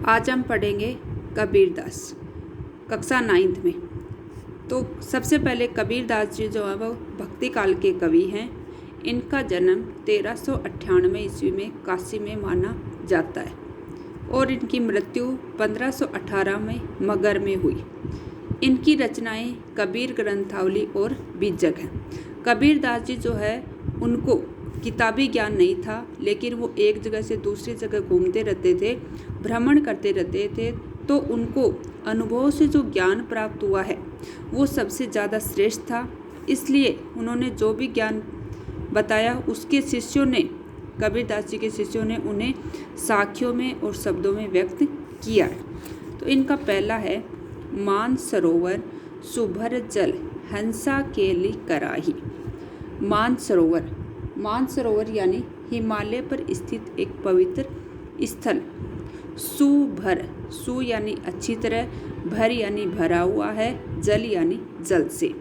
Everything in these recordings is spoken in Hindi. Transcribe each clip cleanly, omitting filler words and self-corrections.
आज हम पढ़ेंगे कबीरदास कक्षा 9th में। तो सबसे पहले कबीरदास जी जो है वो भक्ति काल के कवि हैं। इनका जन्म 1398 ईस्वी में काशी में माना जाता है और इनकी मृत्यु 1518 में मगर में हुई। इनकी रचनाएं कबीर ग्रंथावली और बीजक हैं। कबीरदास जी जो है उनको किताबी ज्ञान नहीं था, लेकिन वो एक जगह से दूसरी जगह घूमते रहते थे, भ्रमण करते रहते थे, तो उनको अनुभव से जो ज्ञान प्राप्त हुआ है वो सबसे ज़्यादा श्रेष्ठ था। इसलिए उन्होंने जो भी ज्ञान बताया उसके शिष्यों ने, कबीरदास जी के शिष्यों ने उन्हें साखियों में और शब्दों में व्यक्त किया है। तो इनका पहला है मान सरोवर सुभर जल हंसा केली कराही। मान सरोवर यानी हिमालय पर स्थित एक पवित्र स्थल। सुभर, सु यानी अच्छी तरह, भर यानी भरा हुआ है, जल यानी जल से।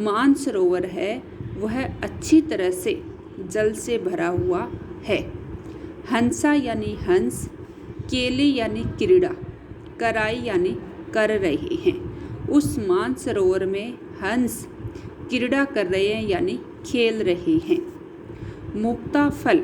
मान सरोवर है वह अच्छी तरह से जल से भरा हुआ है। हंसा यानी हंस, केली यानी क्रीड़ा, कराई यानी कर रहे हैं। उस मान सरोवर में हंस क्रीड़ा कर रहे हैं यानी खेल रहे हैं। मुक्ता फल,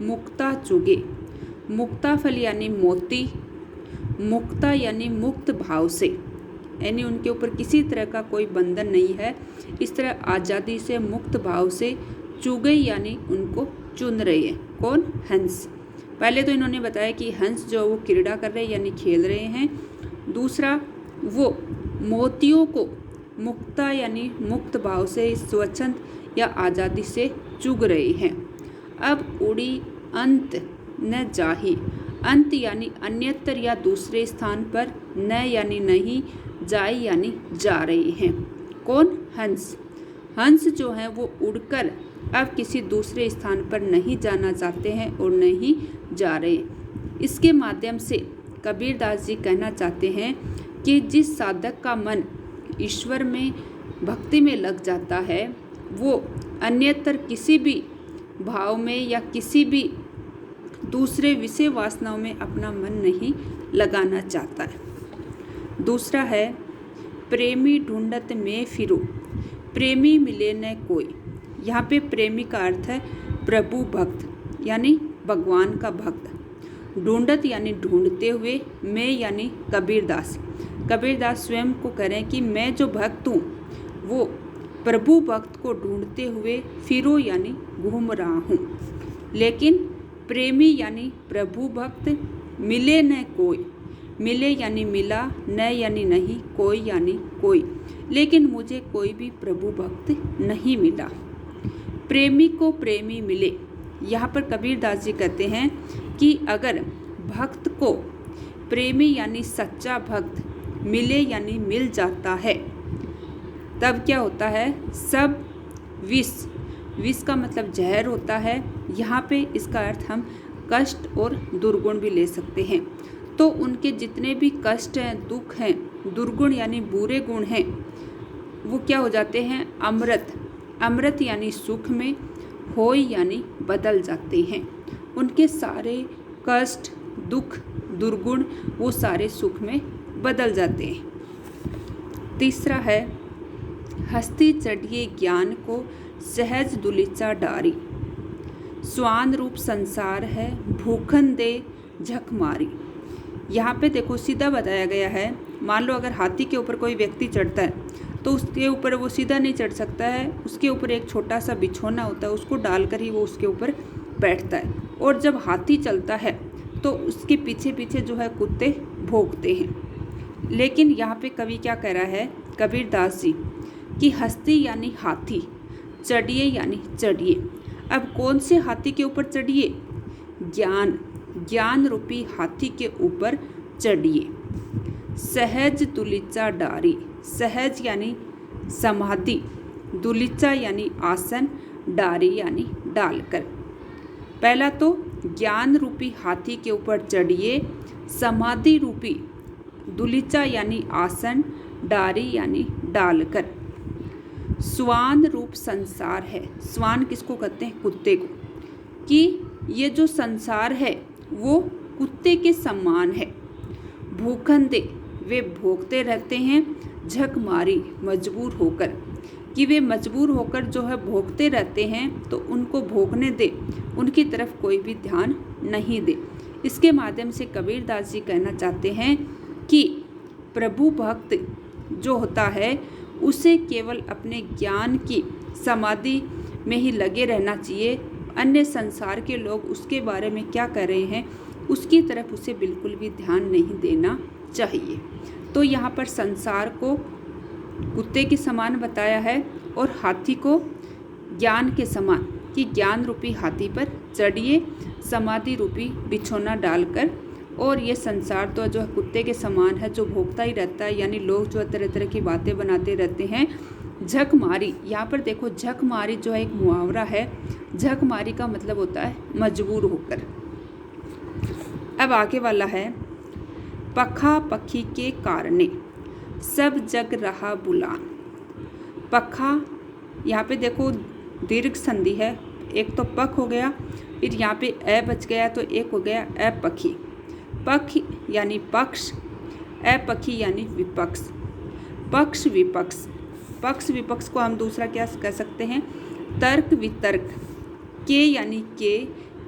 मुक्ता चुगे, मुक्ता फल यानी मोती, मुक्ता यानी मुक्त भाव से, यानी उनके ऊपर किसी तरह का कोई बंधन नहीं है। इस तरह आज़ादी से, मुक्त भाव से चुगे यानी उनको चुन रहे हैं। कौन? हंस। पहले तो इन्होंने बताया कि हंस जो वो क्रीड़ा कर रहे हैं यानी खेल रहे हैं। दूसरा, वो मोतियों को मुक्ता यानी मुक्त भाव से, स्वच्छंद या आज़ादी से चुग रहे हैं। अब उड़ी अंत न जाही, अंत यानी अन्यत्र या दूसरे स्थान पर, न यानी नहीं, जाए यानी जा रहे हैं। कौन? हंस। हंस जो हैं वो उड़कर अब किसी दूसरे स्थान पर नहीं जाना चाहते हैं और नहीं जा रहे। इसके माध्यम से कबीरदास जी कहना चाहते हैं कि जिस साधक का मन ईश्वर में, भक्ति में लग जाता है, वो अन्यतर किसी भी भाव में या किसी भी दूसरे विषय वासनाओं में अपना मन नहीं लगाना चाहता है। दूसरा है प्रेमी ढूंढत में फिरो, प्रेमी मिले न कोई। यहाँ पे प्रेमी का अर्थ है प्रभु भक्त यानी भगवान का भक्त। ढूंढत यानी ढूंढते हुए, मैं यानी कबीरदास। कबीरदास स्वयं को कह रहे हैं कि मैं जो भक्त हूँ वो प्रभु भक्त को ढूंढते हुए फिरो यानी घूम रहा हूँ। लेकिन प्रेमी यानी प्रभु भक्त, मिले न कोई, मिले यानी मिला, न यानी नहीं, कोई यानी कोई, लेकिन मुझे कोई भी प्रभु भक्त नहीं मिला। प्रेमी को प्रेमी मिले। यहाँ पर कबीरदास जी कहते हैं कि अगर भक्त को प्रेमी यानी सच्चा भक्त मिले यानी मिल जाता है, तब क्या होता है? सब विष का मतलब जहर होता है। यहाँ पे इसका अर्थ हम कष्ट और दुर्गुण भी ले सकते हैं। तो उनके जितने भी कष्ट हैं, दुख हैं, दुर्गुण यानी बुरे गुण हैं, वो क्या हो जाते हैं? अमृत, अमृत यानी सुख में, होय यानी बदल जाते हैं। उनके सारे कष्ट, दुख, दुर्गुण वो सारे सुख में बदल जाते हैं। तीसरा है हस्ती चढ़िए ज्ञान को सहज दुलिचा डारी। स्वान रूप संसार है भूखन दे झक मारी। यहाँ पे देखो सीधा बताया गया है। मान लो अगर हाथी के ऊपर कोई व्यक्ति चढ़ता है तो उसके ऊपर वो सीधा नहीं चढ़ सकता है। उसके ऊपर एक छोटा सा बिछौना होता है, उसको डालकर ही वो उसके ऊपर बैठता है। और जब हाथी चलता है तो उसके पीछे पीछे जो है कुत्ते भौंकते हैं। लेकिन यहाँ पे कवि क्या कह रहा है, कबीरदास जी, कि हस्ती यानी हाथी, चढ़िए यानी चढ़िए। अब कौन से हाथी के ऊपर चढ़िए? ज्ञान, ज्ञान रूपी हाथी के ऊपर चढ़िए। सहज दुलिचा डारी, सहज यानी समाधि, दुलिचा यानी आसन, डारी यानी डालकर। पहला तो ज्ञान रूपी हाथी के ऊपर चढ़िए, समाधि रूपी दुलिचा यानी आसन, डारी यानी डालकर। स्वान रूप संसार है। स्वान किसको कहते हैं? कुत्ते को। कि ये जो संसार है वो कुत्ते के समान है। भूखंदे वे भोगते रहते हैं, झक मारी मजबूर होकर, कि वे मजबूर होकर जो है भोगते रहते हैं, तो उनको भोगने दे, उनकी तरफ कोई भी ध्यान नहीं दे। इसके माध्यम से कबीरदास जी कहना चाहते हैं कि प्रभु भक्त जो होता है उसे केवल अपने ज्ञान की समाधि में ही लगे रहना चाहिए। अन्य संसार के लोग उसके बारे में क्या कर रहे हैं उसकी तरफ उसे बिल्कुल भी ध्यान नहीं देना चाहिए। तो यहाँ पर संसार को कुत्ते के समान बताया है और हाथी को ज्ञान के समान, कि ज्ञान रूपी हाथी पर चढ़िए समाधि रूपी बिछौना डालकर, और ये संसार तो जो है कुत्ते के समान है जो भोगता ही रहता है, यानी लोग जो तरह तरह की बातें बनाते रहते हैं। झक मारी, यहाँ पर देखो झक मारी जो है एक मुहावरा है। झक मारी का मतलब होता है मजबूर होकर। अब आगे वाला है, पखा पखी के कारणे सब जग रहा बुलान। पखा, यहाँ पे देखो दीर्घ संधि है, एक तो पख हो गया, फिर यहाँ पे ए बच गया तो एक हो गया अपखी। पख यानी पक्ष, अपखी यानी विपक्ष। पक्ष विपक्ष, पक्ष विपक्ष को हम दूसरा क्या कह सकते हैं, तर्क वितर्क। के यानी के,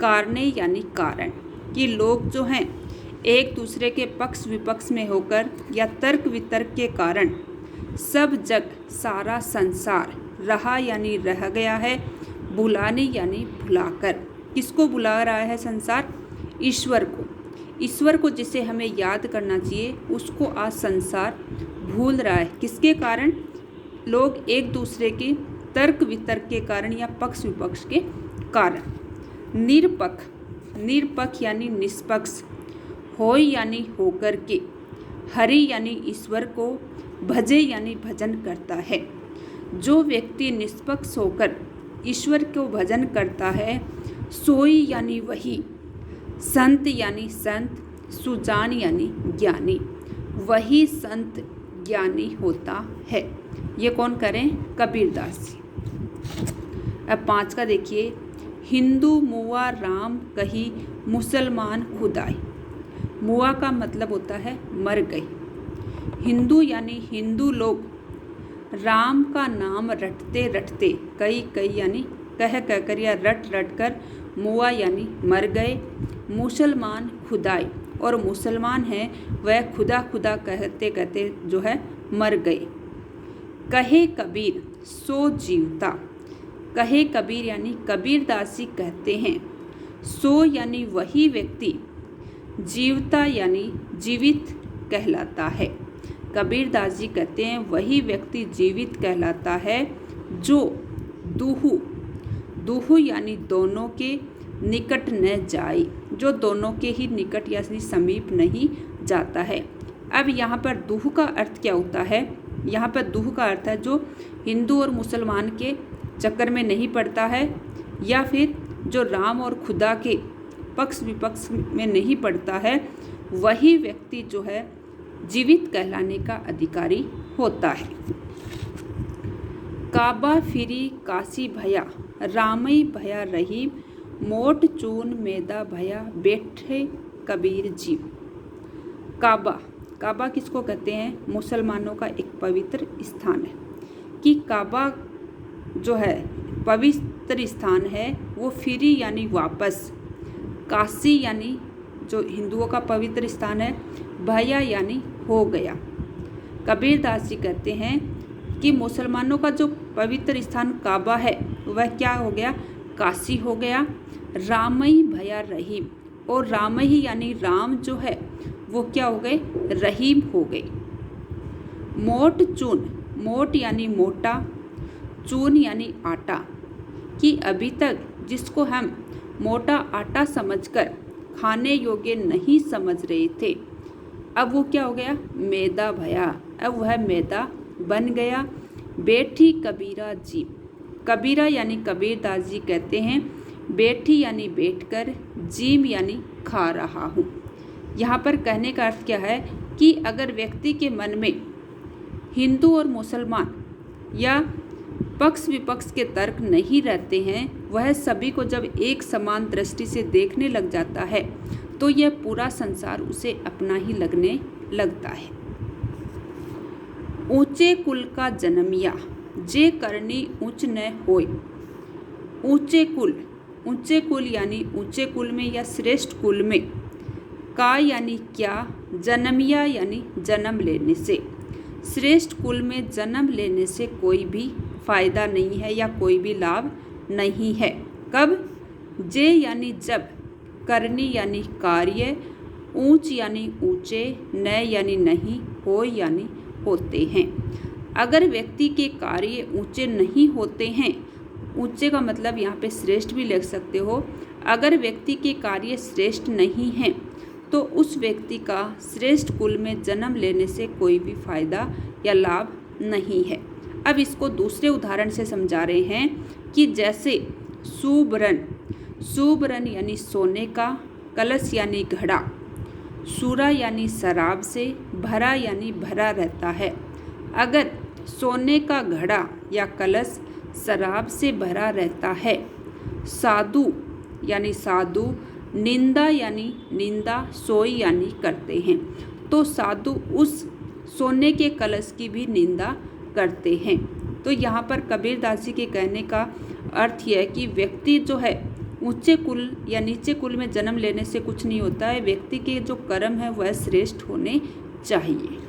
कारणे यानी कारण, कि लोग जो हैं एक दूसरे के पक्ष विपक्ष में होकर या तर्क वितर्क के कारण सब जग सारा संसार रहा यानी रह गया है, बुलाने यानी भुलाकर। किसको बुला रहा है संसार? ईश्वर को। ईश्वर को जिसे हमें याद करना चाहिए उसको आज संसार भूल रहा है। किसके कारण? लोग एक दूसरे के तर्क वितर्क के कारण या पक्ष विपक्ष के कारण। निरपक्ष, निरपक्ष यानी निष्पक्ष, होय यानी होकर के, हरि यानी ईश्वर को, भजे यानी भजन करता है। जो व्यक्ति निष्पक्ष होकर ईश्वर को भजन करता है, सोई यानी वही, संत यानी संत, सुजान यानी ज्ञानी, वही संत ज्ञानी होता है। ये कौन करें? कबीरदास जी। अब 5 का देखिए, हिंदू मुआ राम कही मुसलमान खुदाई। मुआ का मतलब होता है मर गई। हिंदू यानी हिंदू लोग राम का नाम रटते रटते, कई कई यानी कह कर या रट रट कर, मुआ यानी मर गए, मुसलमान खुदाई, और मुसलमान हैं वह खुदा खुदा कहते कहते जो है मर गए। कहे कबीर सो जीवता, कहे कबीर यानी कबीरदास जी कहते हैं, सो यानी वही व्यक्ति, जीवता यानी जीवित कहलाता है। कबीरदास जी कहते हैं वही व्यक्ति जीवित कहलाता है जो दुहु, दुहु यानी दोनों के निकट न जाए, जो दोनों के ही निकट यानी समीप नहीं जाता है। अब यहाँ पर दुहु का अर्थ क्या होता है? यहाँ पर दुहु का अर्थ है जो हिंदू और मुसलमान के चक्कर में नहीं पड़ता है, या फिर जो राम और खुदा के पक्ष विपक्ष में नहीं पड़ता है, वही व्यक्ति जो है जीवित कहलाने का अधिकारी होता है। काबा फिरी काशी भया, रामई भया रही, मोट चून मैदा भया, बैठे कबीर जीव। काबा, काबा किसको कहते हैं? मुसलमानों का एक पवित्र स्थान है, कि काबा जो है पवित्र स्थान है, वो फिरी यानी वापस, काशी यानी जो हिंदुओं का पवित्र स्थान है, भया यानी हो गया। कबीरदास जी कहते हैं कि मुसलमानों का जो पवित्र स्थान काबा है वह क्या हो गया? काशी हो गया। रामई भया रहीम, और रामई यानी राम जो है वो क्या हो गए? रहीम हो गए। मोट चून, मोट यानी मोटा, चून यानी आटा, कि अभी तक जिसको हम मोटा आटा समझकर खाने योग्य नहीं समझ रहे थे, अब वो क्या हो गया? मैदा भया, अब वह मैदा बन गया। बैठी कबीरा जी, कबीरा यानी कबीरदास जी कहते हैं बैठी यानी बैठकर, जीम यानी खा रहा हूँ। यहाँ पर कहने का अर्थ क्या है कि अगर व्यक्ति के मन में हिंदू और मुसलमान या पक्ष विपक्ष के तर्क नहीं रहते हैं, वह सभी को जब एक समान दृष्टि से देखने लग जाता है, तो यह पूरा संसार उसे अपना ही लगने लगता है। ऊंचे कुल का जन्मिया जे करनी ऊंच न होय। ऊंचे कुल यानी ऊंचे कुल में या श्रेष्ठ कुल में, का यानी क्या, जन्मिया यानी जन्म लेने से। श्रेष्ठ कुल में जन्म लेने से कोई भी फायदा नहीं है या कोई भी लाभ नहीं है। कब? जे यानी जब, करनी यानी कार्य, ऊंच यानी ऊंचे, न यानी नहीं, हो यानी होते हैं। अगर व्यक्ति के कार्य ऊंचे नहीं होते हैं, ऊंचे का मतलब यहाँ पे श्रेष्ठ भी लिख सकते हो। अगर व्यक्ति के कार्य श्रेष्ठ नहीं हैं तो उस व्यक्ति का श्रेष्ठ कुल में जन्म लेने से कोई भी फायदा या लाभ नहीं है। अब इसको दूसरे उदाहरण से समझा रहे हैं कि जैसे सुबरन यानी सोने का, कलश यानी घड़ा, सूरा यानी शराब से, भरा यानी भरा रहता है। अगर सोने का घड़ा या कलश शराब से भरा रहता है, साधु यानी साधु, निंदा यानी निंदा, सोई यानी करते हैं, तो साधु उस सोने के कलश की भी निंदा करते हैं। तो यहाँ पर कबीरदास जी के कहने का अर्थ यह है कि व्यक्ति जो है ऊंचे कुल या नीचे कुल में जन्म लेने से कुछ नहीं होता है। व्यक्ति के जो कर्म है वह श्रेष्ठ होने चाहिए।